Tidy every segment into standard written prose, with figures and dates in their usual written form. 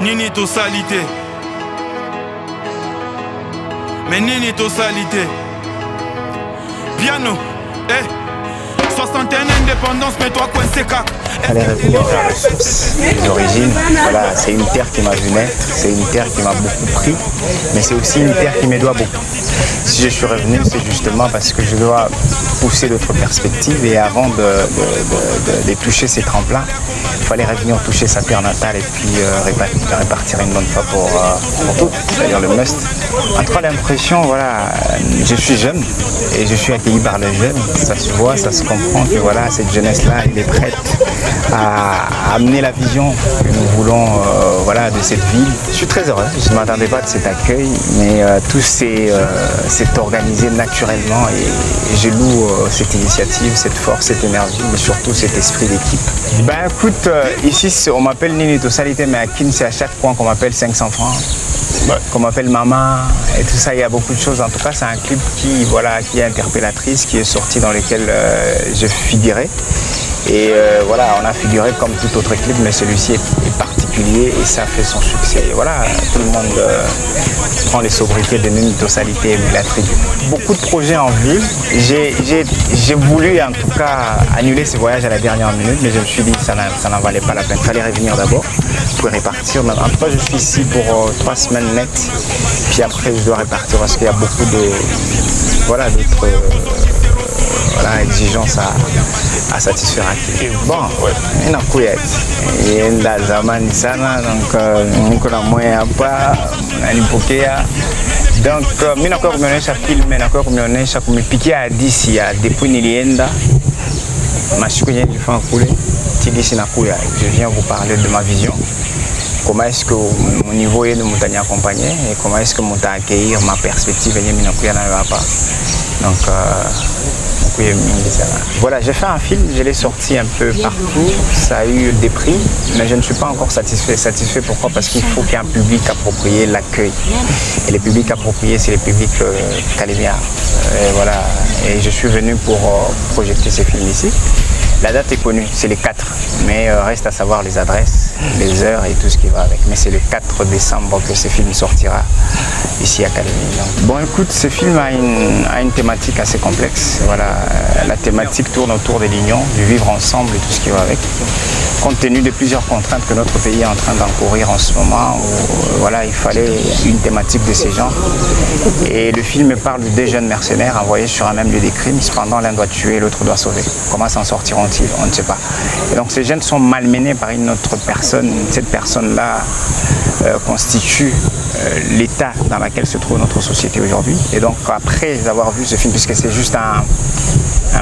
Nini tosalité. Mais Nini tosalité. Piano, 61 indépendance, mais toi coincé cac. Fallait revenir vers les sources, les origines. Voilà, c'est une terre qui m'a vu naître, c'est une terre qui m'a beaucoup pris, mais c'est aussi une terre qui me doit beaucoup. Si je suis revenu, c'est justement parce que je dois pousser d'autres perspectives et avant de toucher ces tremplins, il fallait revenir toucher sa terre natale et puis répartir une bonne fois pour tout, c'est-à-dire le must. Entre l'impression, voilà, je suis jeune et je suis accueilli par les jeunes, ça se voit, ça se comprend que voilà, cette jeunesse-là, elle est prête à amener la vision que nous voulons voilà, de cette ville. Je suis très heureux, je ne m'attendais pas de cet accueil, mais tout s'est organisé naturellement et je loue cette initiative, cette force, cette énergie, mais surtout cet esprit d'équipe. Ben écoute, ici on m'appelle Nini tosalité, mais à Kin, c'est à chaque coin qu'on m'appelle 500 francs. Qu'on m'appelle maman et tout ça, il y a beaucoup de choses. En tout cas, c'est un clip qui, voilà, qui est interpellatrice, qui est sorti dans lequel je figurais. Et voilà, on a figuré comme tout autre clip, mais celui-ci est particulier et ça fait son succès. Et voilà, tout le monde prend les sobriquets de Nini tosalité et la tribu. Beaucoup de projets en vue. J'ai voulu en tout cas annuler ce voyage à la dernière minute, mais je me suis dit que ça n'en valait pas la peine. Il fallait revenir d'abord pour répartir. En tout cas, je suis ici pour 3 semaines nettes. Puis après, je dois répartir parce qu'il y a beaucoup de voilà, d'autres exigences à satisfaire. Bon, il y a donc, je encore kumeonyesha film, encore kumeonyesha kumepikia hadithi ya depuis nilienda masiku yenye nilifanya kule tigisi na kuya. Je viens vous parler de ma vision. Comment est-ce que mon niveau est de montagne accompagné et comment est-ce que mon temps accueillir ma perspective yenye minakuya na hapa. Donc voilà, j'ai fait un film, je l'ai sorti un peu partout, ça a eu des prix, mais je ne suis pas encore satisfait. Satisfait pourquoi? Parce qu'il faut qu'il y ait un public approprié, l'accueil. Et les publics appropriés, c'est les publics calémiens. Voilà, et je suis venu pour projeter ces films ici. La date est connue, c'est les 4, mais reste à savoir les adresses, les heures et tout ce qui va avec. Mais c'est le 4 décembre que ce film sortira ici à Calémie. Bon écoute, ce film a une thématique assez complexe. Voilà, la thématique tourne autour de l'union, du vivre ensemble et tout ce qui va avec. Compte tenu de plusieurs contraintes que notre pays est en train d'encourir en ce moment, où, voilà, il fallait une thématique de ces genres. Et le film parle de 2 jeunes mercenaires envoyés sur un même lieu des crimes. Cependant, l'un doit tuer, l'autre doit sauver. Comment s'en sortiront-ils? On ne sait pas. Et donc ces jeunes sont malmenés par une autre personne. Cette personne-là constitue l'état dans lequel se trouve notre société aujourd'hui. Et donc après avoir vu ce film, puisque c'est juste un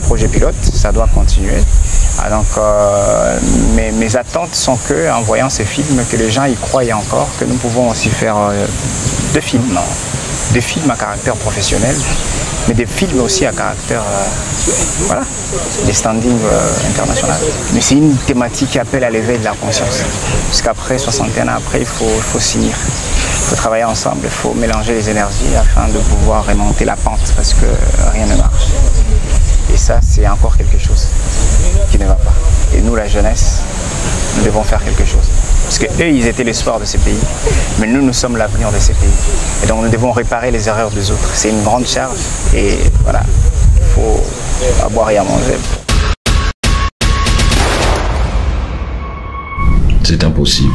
projet pilote, ça doit continuer. Ah, donc mes attentes sont que, en voyant ces films, que les gens y croient encore, que nous pouvons aussi faire des films à caractère professionnel, mais des films aussi à caractère, voilà, des standings internationaux. Mais c'est une thématique qui appelle à l'éveil de la conscience, parce qu'après 61 ans, après, il faut s'unir. Il faut travailler ensemble, il faut mélanger les énergies afin de pouvoir remonter la pente, parce que rien ne marche. Et ça, c'est encore quelque chose qui ne va pas. Et nous, la jeunesse, nous devons faire quelque chose. Parce qu'eux, ils étaient l'espoir de ces pays. Mais nous, nous sommes l'avenir de ces pays. Et donc, nous devons réparer les erreurs des autres. C'est une grande charge. Et voilà, il faut à boire et à manger. C'est impossible.